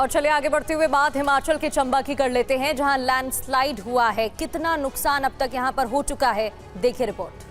और चलिए आगे बढ़ते हुए बात हिमाचल के चंबा की कर लेते हैं, जहां लैंडस्लाइड हुआ है। कितना नुकसान अब तक यहां पर हो चुका है, देखिए रिपोर्ट।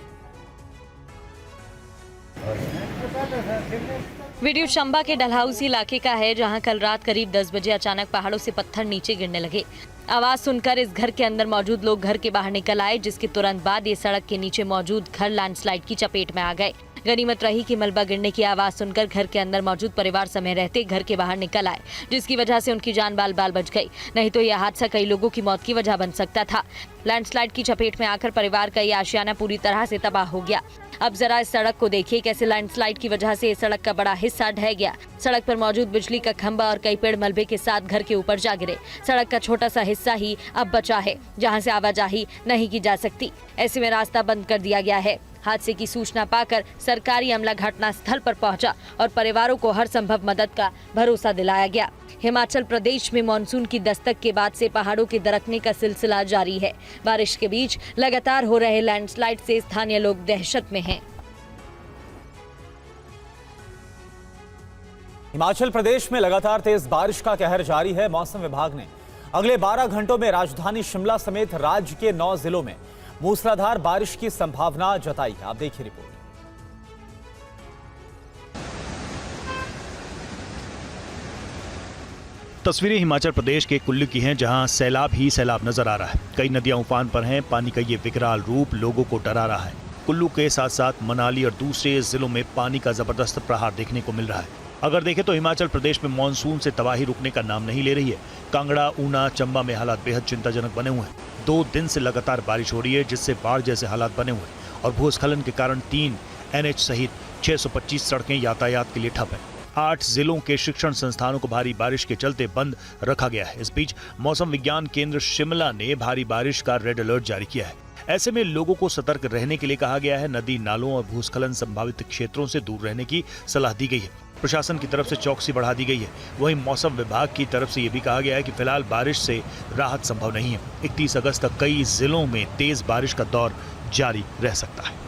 वीडियो चंबा के डलहौजी इलाके का है, जहां कल रात करीब 10 बजे अचानक पहाड़ों से पत्थर नीचे गिरने लगे। आवाज सुनकर इस घर के अंदर मौजूद लोग घर के बाहर निकल आए, जिसके तुरंत बाद ये सड़क के नीचे मौजूद घर लैंडस्लाइड की चपेट में आ गए। गनीमत रही कि मलबा गिरने की आवाज सुनकर घर के अंदर मौजूद परिवार समय रहते घर के बाहर निकल आए, जिसकी वजह से उनकी जान बाल बाल बच गई। नहीं तो यह हादसा कई लोगों की मौत की वजह बन सकता था। लैंडस्लाइड की चपेट में आकर परिवार का ये आशियाना पूरी तरह से तबाह हो गया। अब जरा इस सड़क को देखिए, कैसे लैंडस्लाइड की वजह से इस सड़क का बड़ा हिस्सा ढह गया। सड़क पर मौजूद बिजली का खंभा और कई पेड़ मलबे के साथ घर के ऊपर जा गिरे। सड़क का छोटा सा हिस्सा ही अब बचा है, जहां से आवाजाही नहीं की जा सकती। ऐसे में रास्ता बंद कर दिया गया है। हादसे की सूचना पाकर सरकारी अमला घटना स्थल पर पहुंचा और परिवारों को हर संभव मदद का भरोसा दिलाया गया। हिमाचल प्रदेश में मानसून की दस्तक के बाद से पहाड़ों के दरकने का सिलसिला जारी है। बारिश के बीच लगातार हो रहे लैंडस्लाइड से स्थानीय लोग दहशत में हैं। हिमाचल प्रदेश में लगातार तेज बारिश का कहर जारी है। मौसम विभाग ने अगले 12 घंटों में राजधानी शिमला समेत राज्य के 9 जिलों में मूसलाधार बारिश की संभावना जताई है। आप देखिए रिपोर्ट। तस्वीरें हिमाचल प्रदेश के कुल्लू की हैं, जहां सैलाब ही सैलाब नजर आ रहा है। कई नदियां उफान पर हैं। पानी का ये विकराल रूप लोगों को डरा रहा है। कुल्लू के साथ साथ मनाली और दूसरे जिलों में पानी का जबरदस्त प्रहार देखने को मिल रहा है। अगर देखें तो हिमाचल प्रदेश में मानसून से तबाही रुकने का नाम नहीं ले रही है। कांगड़ा, ऊना, चंबा में हालात बेहद चिंताजनक बने हुए हैं। 2 दिन से लगातार बारिश हो रही है, जिससे बाढ़ जैसे हालात बने हुए हैं और भूस्खलन के कारण 3 NH सहित 625 सड़कें यातायात के लिए ठप हैं। 8 जिलों के शिक्षण संस्थानों को भारी बारिश के चलते बंद रखा गया है। इस बीच मौसम विज्ञान केंद्र शिमला ने भारी बारिश का रेड अलर्ट जारी किया है। ऐसे में लोगों को सतर्क रहने के लिए कहा गया है। नदी नालों और भूस्खलन संभावित क्षेत्रों से दूर रहने की सलाह दी गई है। प्रशासन की तरफ से चौकसी बढ़ा दी गई है। वहीं मौसम विभाग की तरफ से यह भी कहा गया है कि फिलहाल बारिश से राहत संभव नहीं है। 31 अगस्त तक कई जिलों में तेज बारिश का दौर जारी रह सकता है।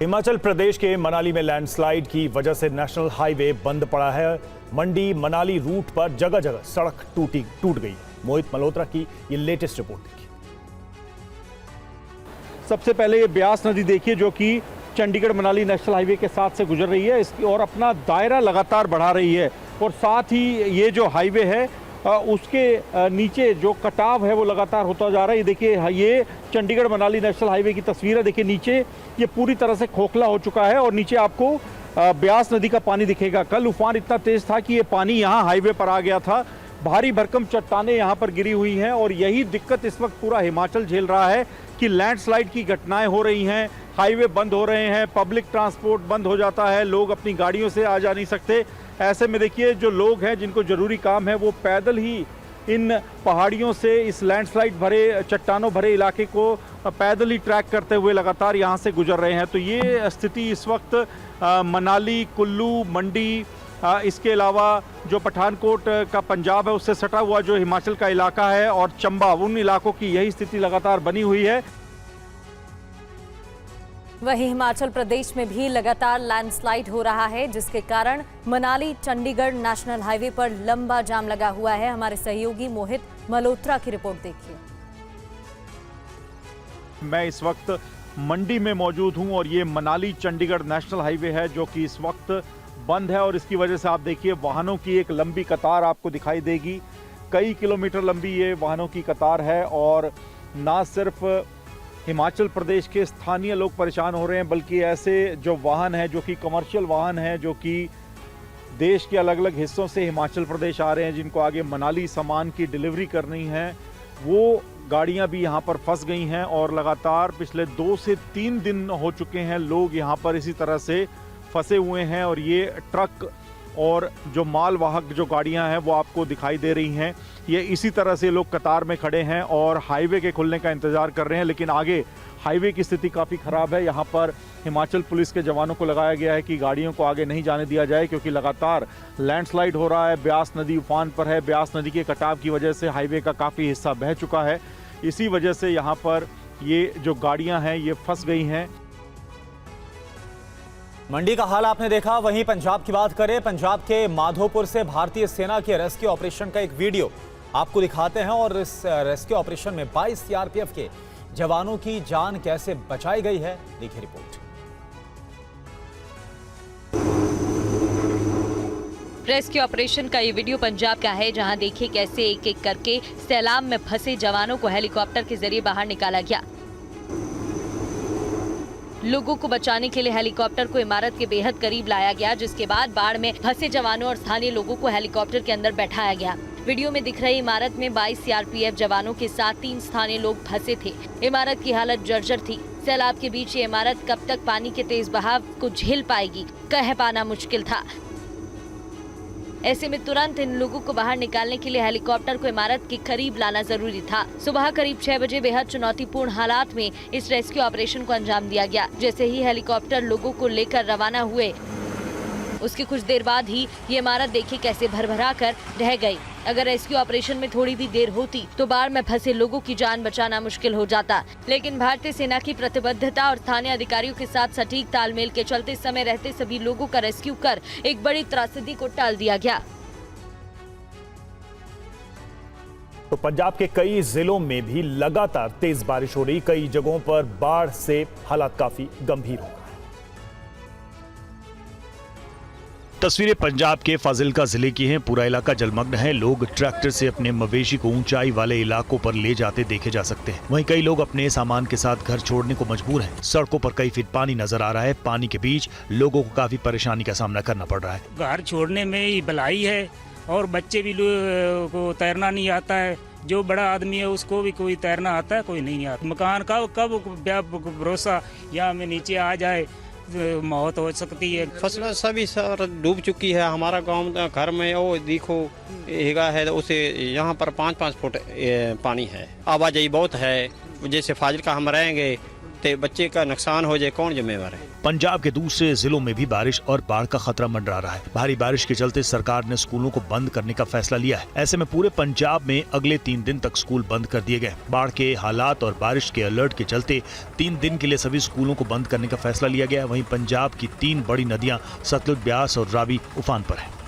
हिमाचल प्रदेश के मनाली में लैंडस्लाइड की वजह से नेशनल हाईवे बंद पड़ा है। मंडी मनाली रूट पर जगह जगह सड़क टूट गई। मोहित मल्होत्रा की ये लेटेस्ट रिपोर्ट देखिए। सबसे पहले ये ब्यास नदी देखिए, जो कि चंडीगढ़ मनाली नेशनल हाईवे के साथ से गुजर रही है इसकी और अपना दायरा लगातार बढ़ा रही है। और साथ ही ये जो हाईवे है उसके नीचे जो कटाव है वो लगातार होता जा रहा है। ये देखिए, ये चंडीगढ़ मनाली नेशनल हाईवे की तस्वीर है। देखिए नीचे ये पूरी तरह से खोखला हो चुका है और नीचे आपको ब्यास नदी का पानी दिखेगा। कल उफान इतना तेज था कि ये पानी यहाँ हाईवे पर आ गया था। भारी भरकम चट्टानें यहाँ पर गिरी हुई हैं और यही दिक्कत इस वक्त पूरा हिमाचल झेल रहा है कि लैंडस्लाइड की घटनाएं हो रही हैं, हाईवे बंद हो रहे हैं, पब्लिक ट्रांसपोर्ट बंद हो जाता है, लोग अपनी गाड़ियों से आ जा नहीं सकते। ऐसे में देखिए, जो लोग हैं जिनको जरूरी काम है वो पैदल ही इन पहाड़ियों से इस लैंडस्लाइड भरे चट्टानों भरे इलाके को पैदल ही ट्रैक करते हुए लगातार यहाँ से गुजर रहे हैं। तो ये स्थिति इस वक्त मनाली, कुल्लू, मंडी, इसके अलावा जो पठानकोट का पंजाब है उससे सटा हुआ जो हिमाचल का इलाका है और चंबा, उन इलाकों की यही स्थिति लगातार बनी हुई है। वहीं हिमाचल प्रदेश में भी लगातार लैंडस्लाइड हो रहा है, जिसके कारण मनाली चंडीगढ़ नेशनल हाईवे पर लंबा जाम लगा हुआ है। हमारे सहयोगी मोहित मल्होत्रा की रिपोर्ट देखिए। मैं इस वक्त मंडी में मौजूद हूं और ये मनाली चंडीगढ़ नेशनल हाईवे है जो कि इस वक्त बंद है और इसकी वजह से आप देखिए वाहनों की एक लंबी कतार आपको दिखाई देगी। कई किलोमीटर लंबी ये वाहनों की कतार है और ना सिर्फ हिमाचल प्रदेश के स्थानीय लोग परेशान हो रहे हैं, बल्कि ऐसे जो वाहन हैं जो कि कमर्शियल वाहन हैं, जो कि देश के अलग अलग हिस्सों से हिमाचल प्रदेश आ रहे हैं, जिनको आगे मनाली सामान की डिलीवरी करनी है, वो गाड़ियां भी यहाँ पर फंस गई हैं और लगातार पिछले 2 से 3 दिन हो चुके हैं लोग यहाँ पर इसी तरह से फंसे हुए हैं। और ये ट्रक और जो मालवाहक जो गाड़ियां हैं वो आपको दिखाई दे रही हैं, ये इसी तरह से लोग कतार में खड़े हैं और हाईवे के खुलने का इंतजार कर रहे हैं। लेकिन आगे हाईवे की स्थिति काफ़ी ख़राब है। यहाँ पर हिमाचल पुलिस के जवानों को लगाया गया है कि गाड़ियों को आगे नहीं जाने दिया जाए, क्योंकि लगातार लैंडस्लाइड हो रहा है। ब्यास नदी उफान पर है। ब्यास नदी के कटाव की वजह से हाईवे का काफ़ी हिस्सा बह चुका है। इसी वजह से यहाँ पर ये जो गाड़ियाँ हैं ये फंस गई हैं। मंडी का हाल आपने देखा, वहीं पंजाब की बात करें। पंजाब के माधोपुर से भारतीय सेना के रेस्क्यू ऑपरेशन का एक वीडियो आपको दिखाते हैं और इस रेस्क्यू ऑपरेशन में 22 सीआरपीएफ के जवानों की जान कैसे बचाई गई है, देखिए रिपोर्ट। रेस्क्यू ऑपरेशन का ये वीडियो पंजाब का है, जहां देखिए कैसे एक एक करके सैलाब में फंसे जवानों को हेलीकॉप्टर के जरिए बाहर निकाला गया। लोगों को बचाने के लिए हेलीकॉप्टर को इमारत के बेहद करीब लाया गया, जिसके बाद बाढ़ में फंसे जवानों और स्थानीय लोगों को हेलीकॉप्टर के अंदर बैठाया गया। वीडियो में दिख रही इमारत में 22 सीआरपीएफ जवानों के साथ 3 स्थानीय लोग फंसे थे। इमारत की हालत जर्जर थी। सैलाब के बीच ये इमारत कब तक पानी के तेज बहाव को झेल पाएगी, कह पाना मुश्किल था। ऐसे में तुरंत इन लोगों को बाहर निकालने के लिए हेलीकॉप्टर को इमारत के करीब लाना जरूरी था। सुबह करीब 6 बजे बेहद चुनौतीपूर्ण हालात में इस रेस्क्यू ऑपरेशन को अंजाम दिया गया। जैसे ही हेलीकॉप्टर लोगों को लेकर रवाना हुए, उसके कुछ देर बाद ही ये इमारत देखिए कैसे भरभरा कर ढह गई। अगर रेस्क्यू ऑपरेशन में थोड़ी भी देर होती तो बाढ़ में फंसे लोगों की जान बचाना मुश्किल हो जाता, लेकिन भारतीय सेना की प्रतिबद्धता और स्थानीय अधिकारियों के साथ सटीक तालमेल के चलते समय रहते सभी लोगों का रेस्क्यू कर एक बड़ी त्रासदी को टाल दिया गया। तो पंजाब के कई जिलों में भी लगातार तेज बारिश हो रही, कई जगहों पर बाढ़ से हालात काफी गंभीर हो गए। तस्वीरें पंजाब के फाजिलका जिले की हैं। पूरा इलाका जलमग्न है। लोग ट्रैक्टर से अपने मवेशी को ऊंचाई वाले इलाकों पर ले जाते देखे जा सकते हैं। वहीं कई लोग अपने सामान के साथ घर छोड़ने को मजबूर हैं। सड़कों पर कई फीट पानी नजर आ रहा है। पानी के बीच लोगों को काफी परेशानी का सामना करना पड़ रहा है। घर छोड़ने में ही भलाई है और बच्चे भी को तैरना नहीं आता है। जो बड़ा आदमी है उसको भी कोई तैरना आता है, कोई नहीं आता। मकान का कब भरोसा यहाँ में नीचे आ जाए, मौत हो सकती है। फसल सभी सर डूब चुकी है। हमारा गांव घर में वो देखो हेगा है, उसे यहाँ पर 5-5 फुट पानी है। आवाजाही बहुत है। जैसे फाजिलका हम रहेंगे तो बच्चे का नुकसान हो जाए, कौन जिम्मेवार है। पंजाब के दूसरे जिलों में भी बारिश और बाढ़ का खतरा मंडरा रहा है। भारी बारिश के चलते सरकार ने स्कूलों को बंद करने का फैसला लिया है। ऐसे में पूरे पंजाब में अगले 3 दिन तक स्कूल बंद कर दिए गए। बाढ़ के हालात और बारिश के अलर्ट के चलते 3 दिन के लिए सभी स्कूलों को बंद करने का फैसला लिया गया है। वहीं पंजाब की 3 बड़ी नदियां सतलुज, ब्यास और रावी उफान पर है।